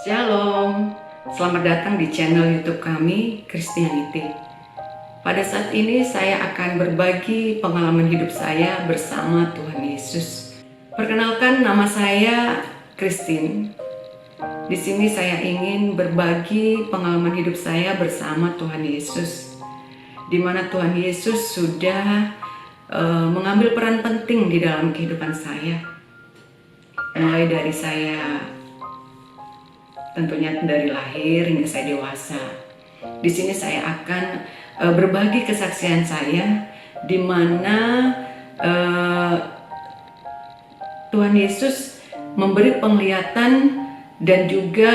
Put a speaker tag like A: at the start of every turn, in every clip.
A: Shalom, selamat datang di channel YouTube kami, Christianity. Pada saat ini saya akan berbagi pengalaman hidup saya bersama Tuhan Yesus. Perkenalkan, nama saya Christine. Di sini saya ingin berbagi pengalaman hidup saya bersama Tuhan Yesus, di mana Tuhan Yesus sudah mengambil peran penting di dalam kehidupan saya. Mulai dari saya tentunya dari lahir hingga saya dewasa. Di sini saya akan berbagi kesaksian saya, di mana Tuhan Yesus memberi penglihatan dan juga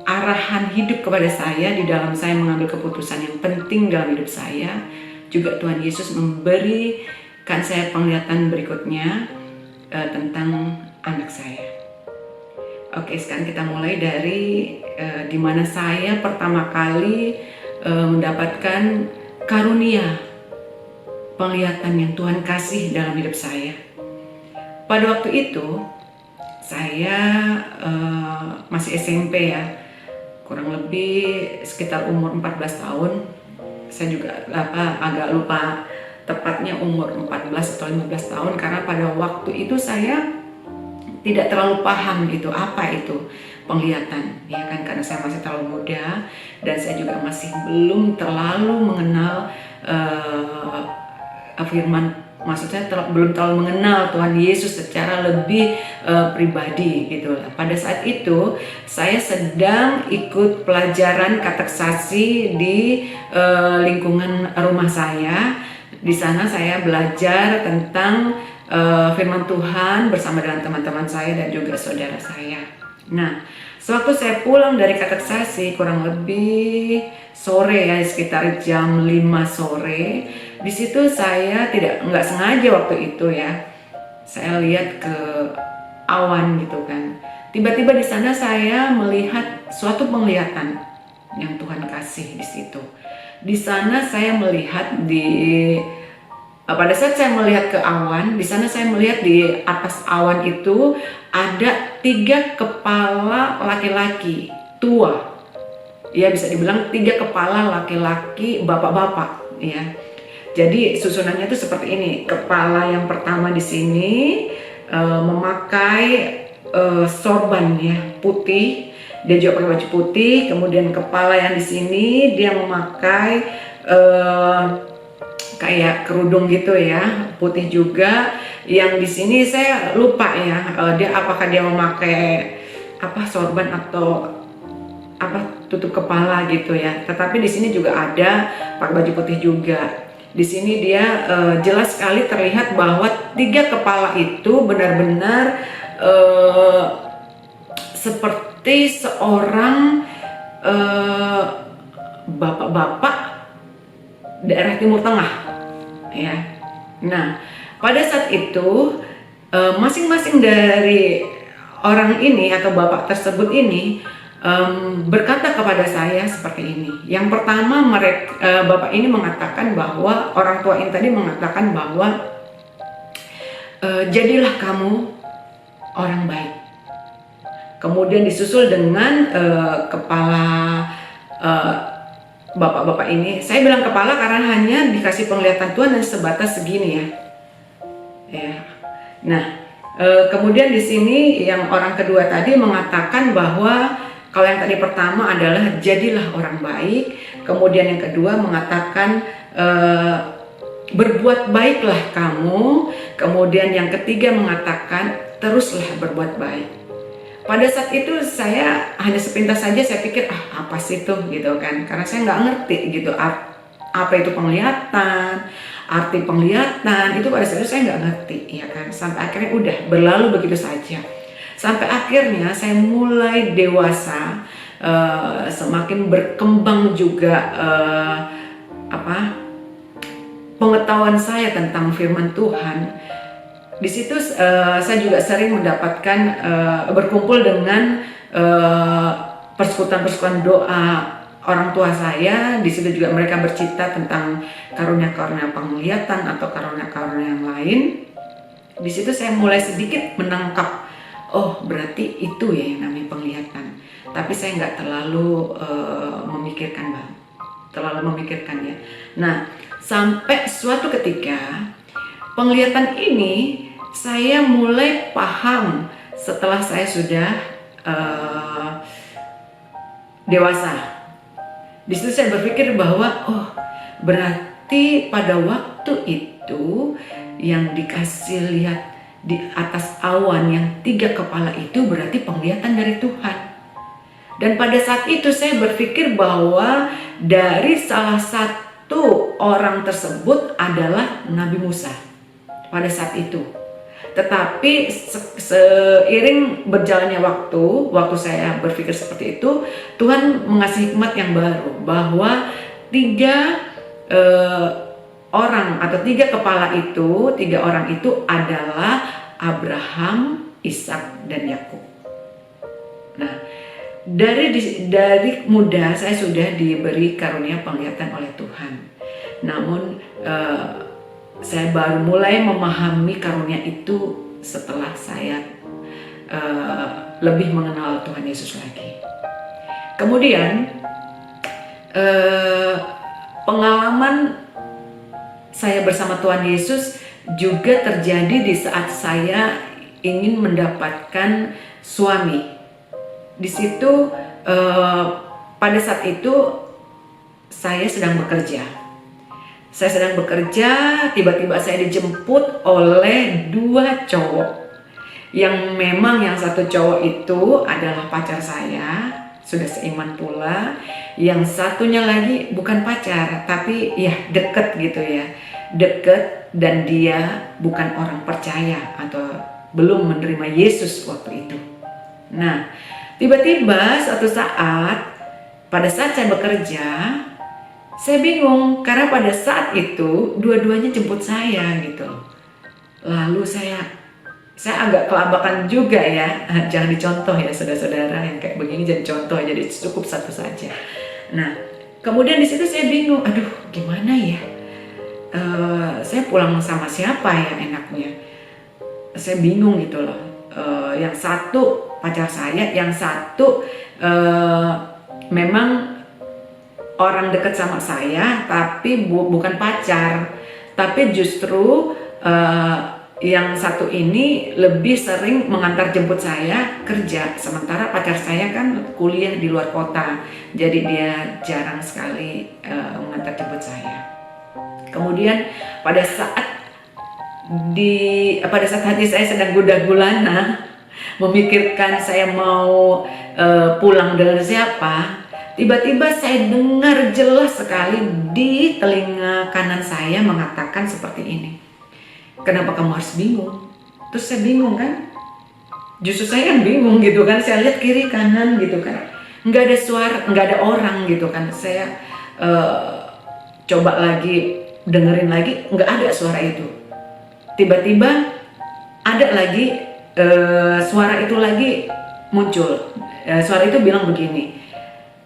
A: arahan hidup kepada saya di dalam saya mengambil keputusan yang penting dalam hidup saya. Juga Tuhan Yesus memberikan saya penglihatan berikutnya tentang anak saya. Oke, sekarang kita mulai dari di mana saya pertama kali mendapatkan karunia penglihatan yang Tuhan kasih dalam hidup saya. Pada waktu itu saya masih SMP ya, kurang lebih sekitar umur 14 tahun. Saya juga agak lupa tepatnya umur 14 atau 15 tahun, karena pada waktu itu saya tidak terlalu paham gitu apa itu penglihatan, ya kan, karena saya masih terlalu muda dan saya juga masih belum terlalu mengenal firman, maksudnya belum terlalu mengenal Tuhan Yesus secara lebih pribadi gitu. Pada saat itu saya sedang ikut pelajaran kateksasi di lingkungan rumah saya. Di sana saya belajar tentang firman Tuhan bersama dengan teman-teman saya dan juga saudara saya. Nah, sewaktu saya pulang dari kateksasi kurang lebih sore ya, sekitar jam 5 sore, di situ saya nggak sengaja waktu itu ya, saya lihat ke awan gitu kan. Tiba-tiba di sana saya melihat suatu penglihatan yang Tuhan kasih di situ. Di sana saya melihat pada saat saya melihat ke awan, di sana saya melihat di atas awan itu ada 3 kepala laki-laki tua. Ya, bisa dibilang 3 kepala laki-laki bapak-bapak ya. Jadi susunannya itu seperti ini. Kepala yang pertama di sini memakai sorban ya, putih. Dia juga pakai baju putih. Kemudian kepala yang di sini dia memakai kayak kerudung gitu ya, putih juga. Yang di sini saya lupa ya, apakah dia memakai sorban atau tutup kepala gitu ya. Tetapi di sini juga ada pakai baju putih juga. Di sini dia jelas sekali terlihat bahwa 3 kepala itu benar-benar seperti seorang bapak-bapak daerah Timur Tengah ya. Nah, pada saat itu masing-masing dari orang ini atau bapak tersebut ini berkata kepada saya seperti ini. Yang pertama, bapak ini mengatakan bahwa, orang tua ini tadi mengatakan bahwa jadilah kamu orang baik. Kemudian disusul dengan kepala bapak-bapak ini. Saya bilang kepala karena hanya dikasih penglihatan Tuhan dan sebatas segini ya. Nah, kemudian di sini yang orang kedua tadi mengatakan bahwa kalau yang tadi pertama adalah jadilah orang baik, kemudian yang kedua mengatakan berbuat baiklah kamu, kemudian yang ketiga mengatakan teruslah berbuat baik. Pada saat itu saya hanya sepintas saja saya pikir apa sih itu gitu kan, karena saya nggak ngerti gitu apa itu penglihatan, arti penglihatan itu pada saat itu saya nggak ngerti ya kan. Sampai akhirnya udah berlalu begitu saja. Sampai akhirnya saya mulai dewasa, semakin berkembang juga pengetahuan saya tentang firman Tuhan. Di situ saya juga sering mendapatkan berkumpul dengan persekutuan doa orang tua saya. Di situ juga mereka bercerita tentang karunia-karunia penglihatan atau karunia-karunia yang lain. Di situ saya mulai sedikit menangkap oh berarti itu ya yang namanya penglihatan. Tapi saya nggak terlalu memikirkan Bang, terlalu memikirkan ya. Nah, sampai suatu ketika penglihatan ini saya mulai paham setelah saya sudah dewasa. Di situ saya berpikir bahwa oh berarti pada waktu itu yang dikasih lihat di atas awan yang 3 kepala itu berarti penglihatan dari Tuhan. Dan pada saat itu saya berpikir bahwa dari salah satu orang tersebut adalah Nabi Musa pada saat itu. Tetapi seiring berjalannya waktu saya berpikir seperti itu, Tuhan mengasih hikmat yang baru bahwa 3 orang atau 3 kepala itu, 3 orang itu adalah Abraham, Ishak, dan Yakub. Nah, dari muda saya sudah diberi karunia penglihatan oleh Tuhan. Namun saya baru mulai memahami karunia itu setelah saya lebih mengenal Tuhan Yesus lagi. Kemudian pengalaman saya bersama Tuhan Yesus juga terjadi di saat saya ingin mendapatkan suami. Di situ pada saat itu saya sedang bekerja. Saya sedang bekerja, tiba-tiba saya dijemput oleh 2 cowok. Yang memang yang satu cowok itu adalah pacar saya, sudah seiman pula. Yang satunya lagi bukan pacar, tapi ya deket gitu ya. Deket, dan dia bukan orang percaya atau belum menerima Yesus waktu itu. Nah, tiba-tiba suatu saat pada saat saya bekerja, saya bingung karena pada saat itu dua-duanya jemput saya gitu. Lalu saya agak kelabakan juga ya. Jangan dicontoh ya saudara-saudara, yang kayak begini jadi contoh, jadi cukup satu saja. Nah, kemudian di situ saya bingung, aduh gimana ya? Saya pulang sama siapa ya enaknya? Saya bingung gitu loh. Yang satu pacar saya, yang satu memang orang dekat sama saya, tapi bukan pacar. Tapi justru yang satu ini lebih sering mengantar jemput saya kerja, sementara pacar saya kan kuliah di luar kota, jadi dia jarang sekali mengantar jemput saya. Kemudian pada saat hati saya sedang gundah gulana memikirkan saya mau pulang dengan siapa, tiba-tiba saya dengar jelas sekali di telinga kanan saya mengatakan seperti ini, kenapa kamu harus bingung? Terus saya bingung kan, justru saya yang bingung gitu kan. Saya lihat kiri kanan gitu kan, nggak ada suara, nggak ada orang gitu kan. Saya coba lagi dengerin lagi, nggak ada suara itu. Tiba-tiba ada lagi suara itu lagi muncul. Suara itu bilang begini,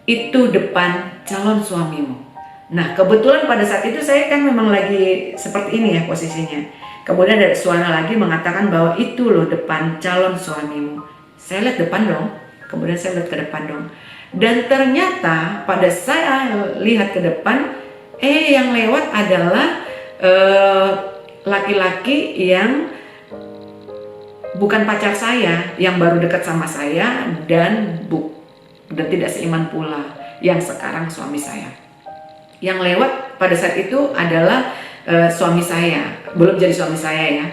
A: itu depan calon suamimu. Nah, kebetulan pada saat itu saya kan memang lagi seperti ini ya posisinya. Kemudian ada suara lagi mengatakan bahwa itu loh depan calon suamimu. Saya lihat depan dong, kemudian saya lihat ke depan dong. Dan ternyata pada saya lihat ke depan, yang lewat adalah laki-laki yang bukan pacar saya, yang baru dekat sama saya dan tidak seiman pula, yang sekarang suami saya. Yang lewat pada saat itu adalah suami saya, belum jadi suami saya ya.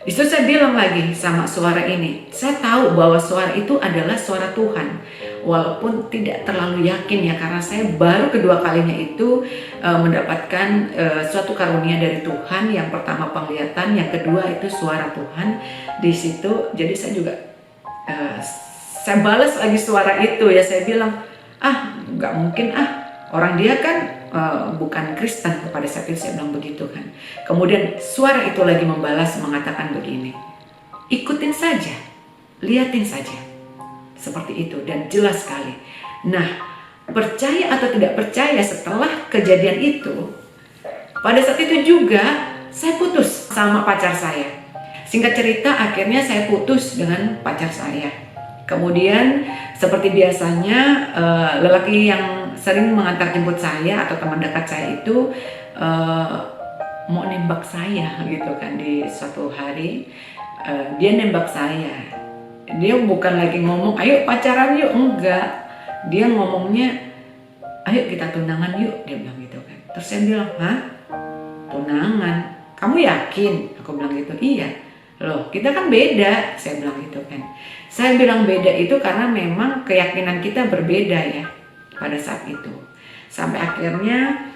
A: Di situ saya bilang lagi sama suara ini, saya tahu bahwa suara itu adalah suara Tuhan, walaupun tidak terlalu yakin ya, karena saya baru kedua kalinya itu mendapatkan suatu karunia dari Tuhan. Yang pertama penglihatan, yang kedua itu suara Tuhan di situ. Jadi saya juga saya balas lagi suara itu ya, saya bilang nggak mungkin orang dia kan bukan Kristen. Pada saat itu saya bilang begitu kan. Kemudian suara itu lagi membalas mengatakan begini, ikutin saja, liatin saja, seperti itu, dan jelas sekali. Nah, percaya atau tidak percaya, setelah kejadian itu pada saat itu juga saya putus sama pacar saya. Singkat cerita, akhirnya saya putus dengan pacar saya. Kemudian seperti biasanya lelaki yang sering mengantar jemput saya atau teman dekat saya itu mau nembak saya gitu kan. Di suatu hari dia nembak saya. Dia bukan lagi ngomong ayo pacaran yuk, enggak. Dia ngomongnya ayo kita tunangan yuk, dia bilang gitu kan. Terus saya bilang, hah? Tunangan? Kamu yakin? Aku bilang gitu. Iya. Loh, kita kan beda, saya bilang gitu kan. Saya bilang beda itu karena memang keyakinan kita berbeda ya pada saat itu. Sampai akhirnya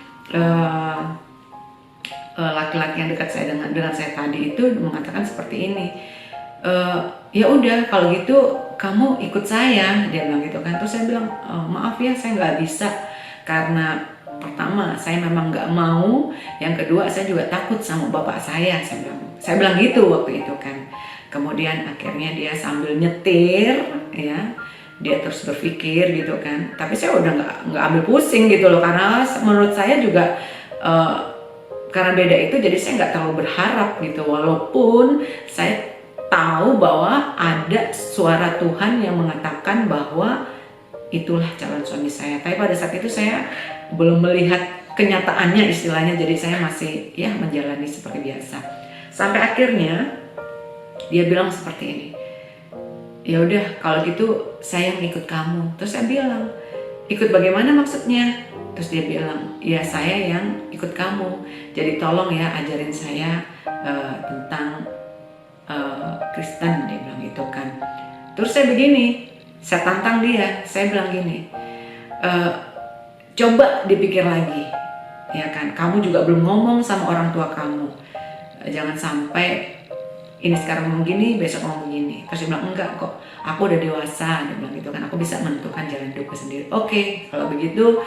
A: laki-laki yang dekat saya dengan saya tadi itu mengatakan seperti ini. Ya udah kalau gitu kamu ikut saya, dia bilang gitu kan. Terus saya bilang maaf ya, saya nggak bisa karena pertama saya memang nggak mau, yang kedua saya juga takut sama bapak saya bilang gitu waktu itu kan. Kemudian akhirnya dia sambil nyetir ya, dia terus berpikir gitu kan. Tapi saya udah nggak ambil pusing gitu loh, karena menurut saya juga karena beda itu jadi saya nggak terlalu berharap gitu, walaupun saya tahu bahwa ada suara Tuhan yang mengatakan bahwa itulah calon suami saya. Tapi pada saat itu saya belum melihat kenyataannya istilahnya, jadi saya masih ya menjalani seperti biasa. Sampai akhirnya dia bilang seperti ini, ya udah kalau gitu saya yang ikut kamu. Terus saya bilang, ikut bagaimana maksudnya? Terus dia bilang, ya saya yang ikut kamu, jadi tolong ya ajarin saya tentang Kristen, dia bilang gitu kan. Terus saya begini, saya tantang dia, saya bilang gini, coba dipikir lagi, ya kan, kamu juga belum ngomong sama orang tua kamu, jangan sampai ini sekarang ngomong gini, besok ngomong gini. Terus dia bilang, enggak kok, aku udah dewasa, dia bilang gitu kan, aku bisa menentukan jalan hidupku sendiri. Oke, kalau begitu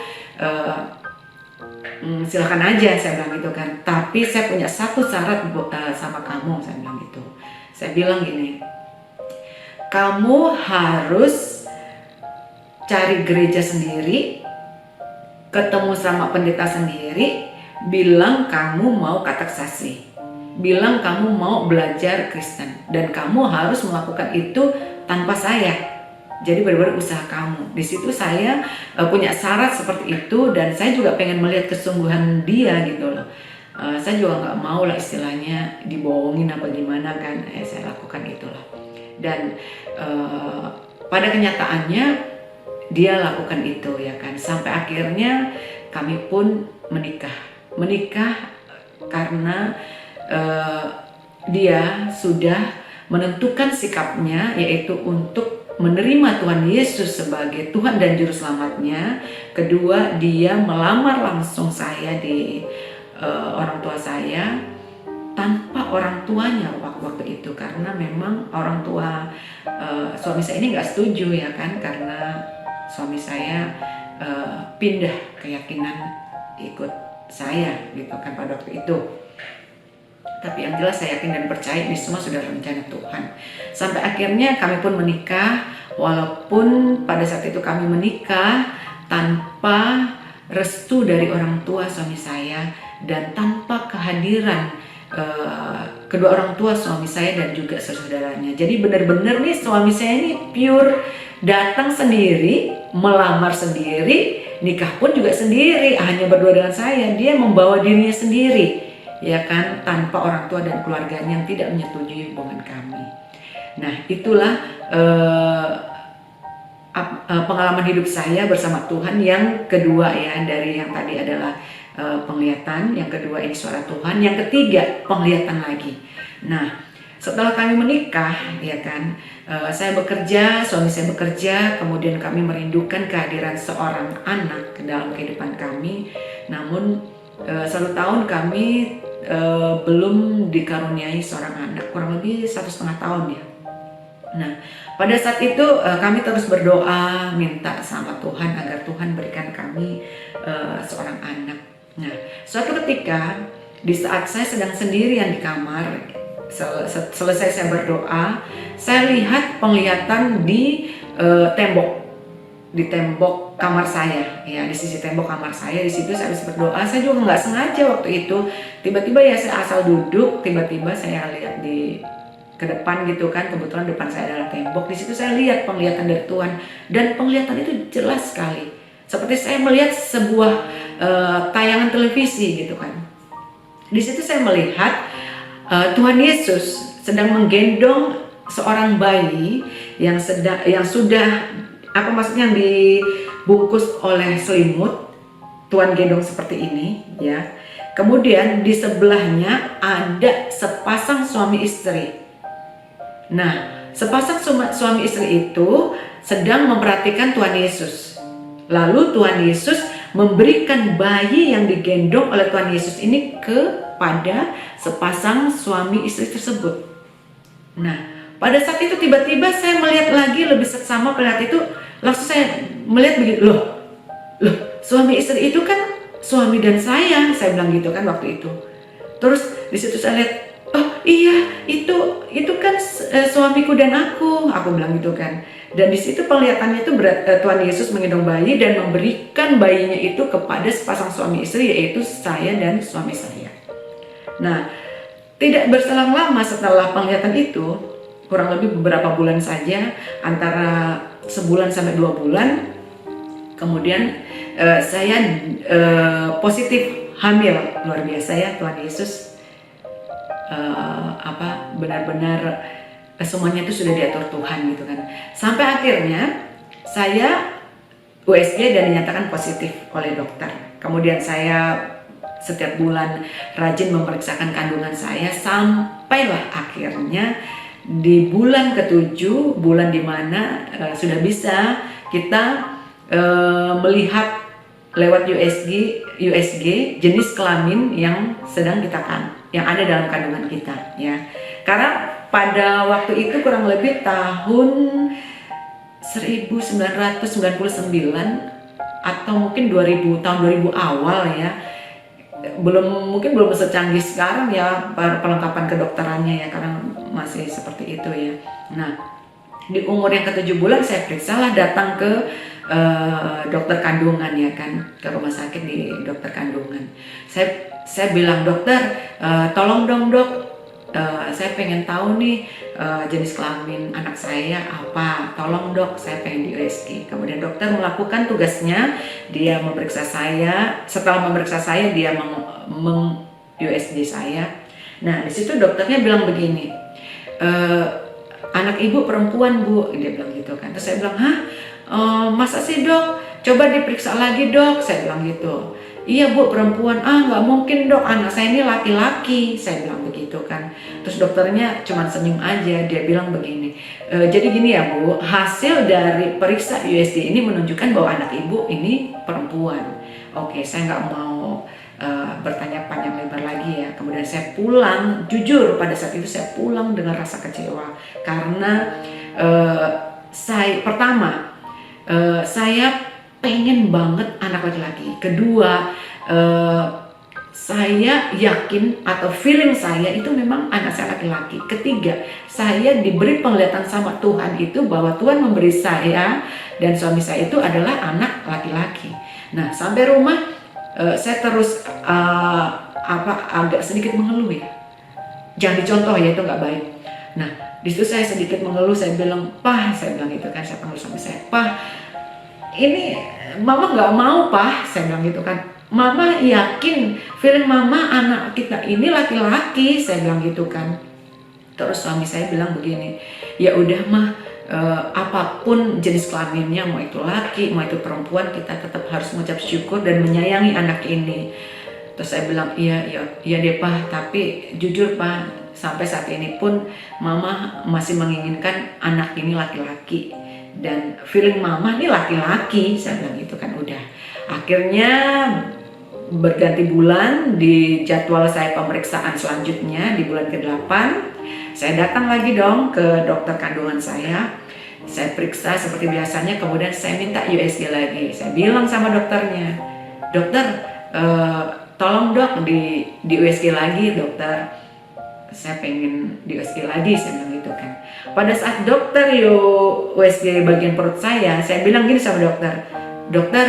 A: silakan aja, saya bilang gitu kan. Tapi saya punya satu syarat sama kamu, saya bilang gitu. Saya bilang gini, kamu harus cari gereja sendiri, ketemu sama pendeta sendiri, bilang kamu mau kateksasi, bilang kamu mau belajar Kristen, dan kamu harus melakukan itu tanpa saya. Jadi benar-benar usaha kamu. Di situ saya punya syarat seperti itu, dan saya juga pengen melihat kesungguhan dia gitu loh. Saya juga nggak mau lah istilahnya dibohongin apa gimana kan. Saya lakukan itulah. Dan pada kenyataannya dia lakukan itu ya kan. Sampai akhirnya kami pun menikah karena dia sudah menentukan sikapnya, yaitu untuk menerima Tuhan Yesus sebagai Tuhan dan Juru Selamatnya. Kedua, dia melamar langsung saya di orang tua saya tanpa orang tuanya waktu itu, karena memang orang tua suami saya ini nggak setuju ya kan, karena suami saya pindah keyakinan ikut saya gitu kan pada waktu itu. Tapi yang jelas saya yakin dan percaya ini semua sudah rencana Tuhan. Sampai akhirnya kami pun menikah, walaupun pada saat itu kami menikah tanpa restu dari orang tua suami saya dan tanpa kehadiran kedua orang tua suami saya dan juga saudaranya. Jadi benar-benar nih suami saya ini pure, datang sendiri, melamar sendiri, nikah pun juga sendiri, hanya berdua dengan saya. Dia membawa dirinya sendiri, ya kan, tanpa orang tua dan keluarganya yang tidak menyetujui hubungan kami. Nah, itulah pengalaman hidup saya bersama Tuhan yang kedua ya, dari yang tadi adalah penglihatan, yang kedua ini suara Tuhan, yang ketiga penglihatan lagi. Nah, setelah kami menikah ya kan, saya bekerja, suami saya bekerja, kemudian kami merindukan kehadiran seorang anak ke dalam kehidupan kami. Namun 1 tahun kami belum dikaruniai seorang anak, kurang lebih 1,5 tahun ya. Nah, pada saat itu kami terus berdoa minta sama Tuhan agar Tuhan berikan kami seorang anak. Nah, suatu ketika di saat saya sedang sendirian di kamar, selesai saya berdoa, saya lihat penglihatan di tembok kamar saya, ya, di sisi tembok kamar saya. Di situ saya habis berdoa, saya juga nggak sengaja waktu itu, tiba-tiba ya saya asal duduk, tiba-tiba saya lihat di ke depan gitu kan, kebetulan depan saya adalah tembok. Di situ saya lihat penglihatan dari Tuhan, dan penglihatan itu jelas sekali, seperti saya melihat sebuah tayangan televisi gitu kan. Di situ saya melihat Tuhan Yesus sedang menggendong seorang bayi yang sudah apa maksudnya, yang dibungkus oleh selimut. Tuhan gendong seperti ini ya. Kemudian di sebelahnya ada sepasang suami istri. Nah, sepasang suami istri itu sedang memperhatikan Tuhan Yesus. Lalu Tuhan Yesus memberikan bayi yang digendong oleh Tuhan Yesus ini kepada sepasang suami istri tersebut. Nah, pada saat itu tiba-tiba saya melihat lagi lebih seksama melihat itu, langsung saya melihat begini, loh, suami istri itu kan suami dan saya bilang gitu kan waktu itu. Terus di situ saya lihat, oh iya, itu kan suamiku dan aku bilang gitu kan. Dan di situ penglihatannya itu Tuhan Yesus menggendong bayi dan memberikan bayinya itu kepada sepasang suami istri, yaitu saya dan suami saya. Nah, tidak berselang lama setelah penglihatan itu, kurang lebih beberapa bulan saja, antara sebulan sampai 2 bulan, kemudian saya positif hamil. Luar biasa ya Tuhan Yesus, benar-benar semuanya itu sudah diatur Tuhan gitu kan. Sampai akhirnya saya USG dan dinyatakan positif oleh dokter. Kemudian saya setiap bulan rajin memeriksakan kandungan saya, sampailah akhirnya di bulan ke-7, bulan dimana sudah bisa kita melihat lewat USG jenis kelamin yang sedang yang ada dalam kandungan kita ya. Karena pada waktu itu kurang lebih tahun 1999 atau mungkin 2000 awal ya. Mungkin belum secanggih sekarang ya perlengkapan kedokterannya ya, karena masih seperti itu ya. Nah, di umur yang ke-7 bulan saya periksalah, datang ke dokter kandungan ya kan, ke rumah sakit di dokter kandungan. Saya bilang, dokter, tolong dong dok, saya pengen tahu nih jenis kelamin anak saya apa, tolong dok, saya pengen di USG. Kemudian dokter melakukan tugasnya, dia memeriksa saya. Setelah memeriksa saya, dia USG saya. Nah, di situ dokternya bilang begini, anak ibu perempuan bu, dia bilang gitu kan. Terus saya bilang, hah? Masa sih dok? Coba diperiksa lagi dok, saya bilang gitu. Iya bu, perempuan. Nggak mungkin dok, anak saya ini laki-laki, saya bilang begitu kan. Terus dokternya cuma senyum aja, dia bilang begini, jadi gini ya bu, hasil dari periksa USG ini menunjukkan bahwa anak ibu ini perempuan. Oke, saya nggak mau bertanya panjang lebar lagi ya. Kemudian saya pulang, jujur pada saat itu saya pulang dengan rasa kecewa, karena saya pengen banget anak laki-laki. Kedua, saya yakin atau feeling saya itu memang anak saya laki-laki. Ketiga, saya diberi penglihatan sama Tuhan itu bahwa Tuhan memberi saya dan suami saya itu adalah anak laki-laki. Nah, sampai rumah saya terus agak sedikit mengeluh ya. Jangan dicontoh ya, itu nggak baik. Nah, di situ saya sedikit mengeluh, saya bilang, "Pah," saya bilang gitu kan, saya panggil suami saya, "Pah, ini mama nggak mau Pah," saya bilang gitu kan. "Mama yakin, feeling mama anak kita ini laki-laki," saya bilang gitu kan. Terus suami saya bilang begini, "Ya udah mah, apapun jenis kelaminnya, mau itu laki, mau itu perempuan, kita tetap harus mengucap syukur dan menyayangi anak ini." Terus saya bilang, iya deh Pak, tapi jujur Pak, sampai saat ini pun mama masih menginginkan anak ini laki-laki, dan feeling mama ini laki-laki, saya bilang gitu kan. Udah, akhirnya berganti bulan, di jadwal saya pemeriksaan selanjutnya di bulan ke-8, saya datang lagi dong ke dokter kandungan saya periksa seperti biasanya, kemudian saya minta USG lagi. Saya bilang sama dokternya, "Dokter, tolong dok di USG lagi dokter, saya pengen di USG lagi," saya bilang gitu kan. Pada saat dokter USG bagian perut saya bilang gini sama dokter, "Dokter,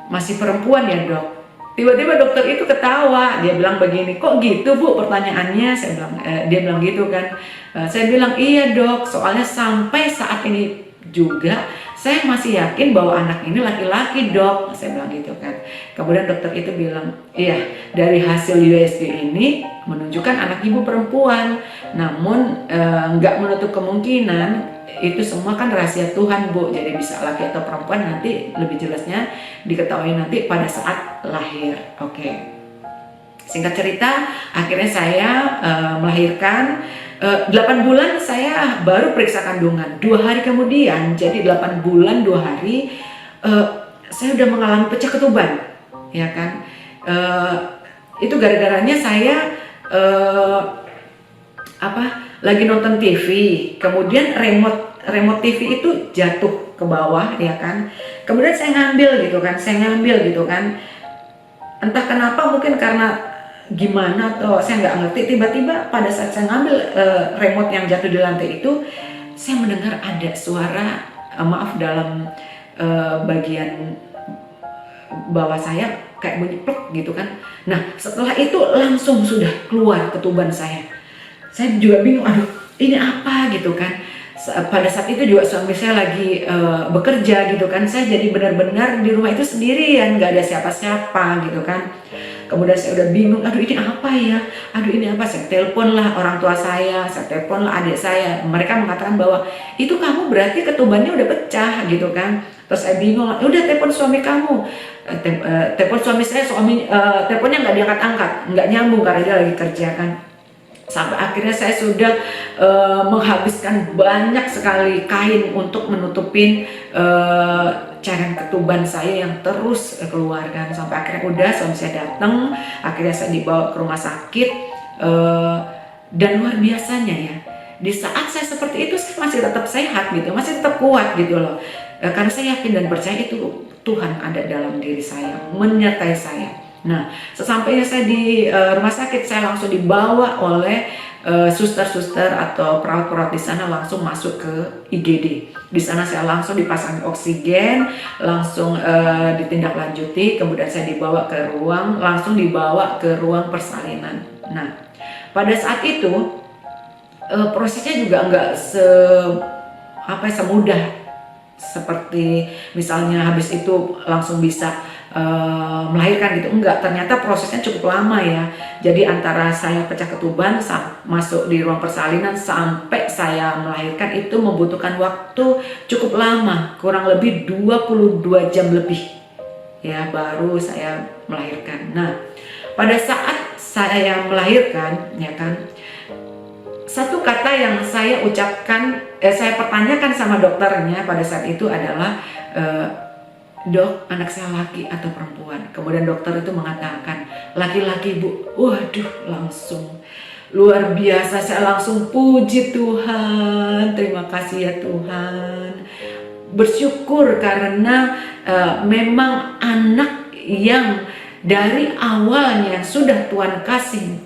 A: masih perempuan ya dok?" Tiba-tiba dokter itu ketawa, dia bilang begini, kok gitu Bu pertanyaannya? Saya bilang, dia bilang gitu kan. Saya bilang iya dok, soalnya sampai saat ini juga saya masih yakin bahwa anak ini laki-laki dok. Saya bilang gitu kan. Kemudian dokter itu bilang, iya dari hasil USG ini menunjukkan anak ibu perempuan. Namun nggak menutup kemungkinan itu semua kan rahasia Tuhan Bu, jadi bisa laki atau perempuan nanti lebih jelasnya diketahui nanti pada saat lahir. Oke. Singkat cerita, akhirnya saya melahirkan. 8 bulan saya baru periksa kandungan. 2 hari kemudian, jadi 8 bulan 2 hari, saya udah mengalami pecah ketuban, ya kan? Itu gara-garanya saya lagi nonton TV, kemudian remote TV itu jatuh ke bawah, ya kan? Kemudian saya ngambil gitu kan, entah kenapa, mungkin karena gimana atau saya nggak ngerti, tiba-tiba pada saat saya ngambil remote yang jatuh di lantai itu, saya mendengar ada suara dalam bagian bawah saya kayak bunyi plek gitu kan. Nah setelah itu langsung sudah keluar ketuban saya juga bingung, aduh ini apa gitu kan. Pada saat itu juga suami saya lagi bekerja gitu kan, saya jadi benar-benar di rumah itu sendirian, nggak ada siapa-siapa gitu kan. Kemudian saya udah bingung, aduh ini apa ya, saya telepon lah orang tua saya telepon lah adik saya, mereka mengatakan bahwa itu kamu berarti ketubannya udah pecah gitu kan. Terus saya bingung, udah telepon suami kamu, telepon suami saya, teleponnya nggak diangkat-angkat, nggak nyambung karena dia lagi kerja kan. Sampai akhirnya saya sudah menghabiskan banyak sekali kain untuk menutupin cairan ketuban saya yang terus keluar kan. Sampai akhirnya udah suami saya datang, akhirnya saya dibawa ke rumah sakit, dan luar biasanya ya, di saat saya seperti itu saya masih tetap sehat gitu, masih tetap kuat gitu loh, karena saya yakin dan percaya itu Tuhan ada dalam diri saya, menyertai saya. Nah, sesampainya saya di rumah sakit, saya langsung dibawa oleh suster-suster atau perawat-perawat di sana langsung masuk ke IGD. Di sana saya langsung dipasang oksigen, langsung ditindaklanjuti, kemudian saya langsung dibawa ke ruang persalinan. Nah, pada saat itu prosesnya juga nggak semudah seperti misalnya habis itu langsung bisa melahirkan gitu, enggak, ternyata prosesnya cukup lama ya. Jadi antara saya pecah ketuban masuk di ruang persalinan sampai saya melahirkan itu membutuhkan waktu cukup lama, kurang lebih 22 jam lebih ya baru saya melahirkan. Nah pada saat saya melahirkan ya kan, satu kata yang saya ucapkan, saya pertanyakan sama dokternya pada saat itu adalah, dok, anak saya laki atau perempuan? Kemudian dokter itu mengatakan laki-laki Bu. Waduh, langsung luar biasa, saya langsung puji Tuhan, terima kasih ya Tuhan, bersyukur karena memang anak yang dari awalnya sudah Tuhan kasih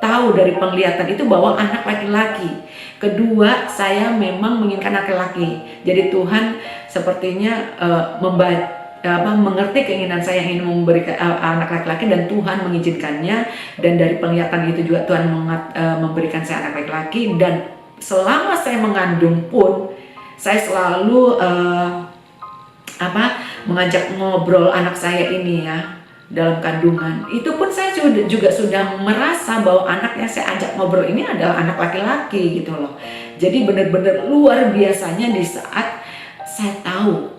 A: tahu dari penglihatan itu bahwa anak laki-laki. Kedua, saya memang menginginkan laki-laki. Jadi Tuhan sepertinya mengerti keinginan saya yang ingin memberikan anak laki-laki, dan Tuhan mengizinkannya. Dan dari penglihatan itu juga Tuhan memberikan saya anak laki-laki. Dan selama saya mengandung pun saya selalu mengajak ngobrol anak saya ini ya dalam kandungan. Itu pun saya juga sudah merasa bahwa anak yang saya ajak ngobrol ini adalah anak laki-laki gitu loh. Jadi benar-benar luar biasanya di saat saya tahu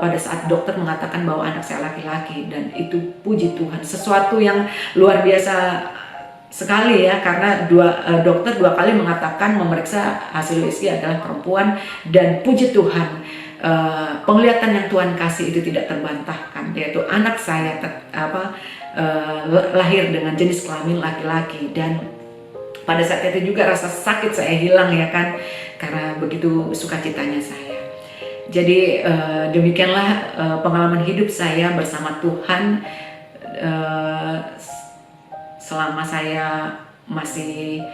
A: pada saat dokter mengatakan bahwa anak saya laki-laki, dan itu puji Tuhan, sesuatu yang luar biasa sekali ya, karena dokter 2 kali mengatakan memeriksa hasil USG adalah perempuan, dan puji Tuhan penglihatan yang Tuhan kasih itu tidak terbantahkan, yaitu anak saya lahir dengan jenis kelamin laki-laki. Dan pada saat itu juga rasa sakit saya hilang ya kan, karena begitu sukacitanya saya. Jadi demikianlah pengalaman hidup saya bersama Tuhan selama saya masih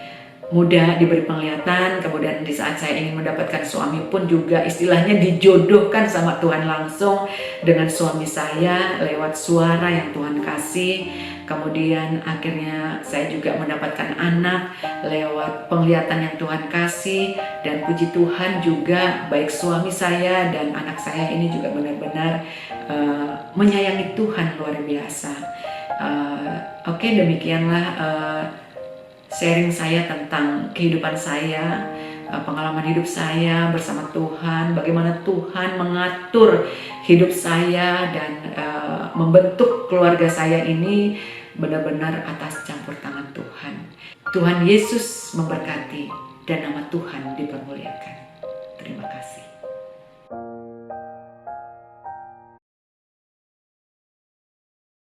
A: muda diberi penglihatan, kemudian di saat saya ingin mendapatkan suami pun juga istilahnya dijodohkan sama Tuhan langsung dengan suami saya lewat suara yang Tuhan kasih. Kemudian akhirnya saya juga mendapatkan anak lewat penglihatan yang Tuhan kasih, dan puji Tuhan juga baik suami saya dan anak saya ini juga benar-benar menyayangi Tuhan luar biasa. Oke, demikianlah sharing saya tentang kehidupan saya, pengalaman hidup saya bersama Tuhan, bagaimana Tuhan mengatur hidup saya dan membentuk keluarga saya ini benar-benar atas campur tangan Tuhan. Tuhan Yesus memberkati dan nama Tuhan dipermuliakan. Terima kasih.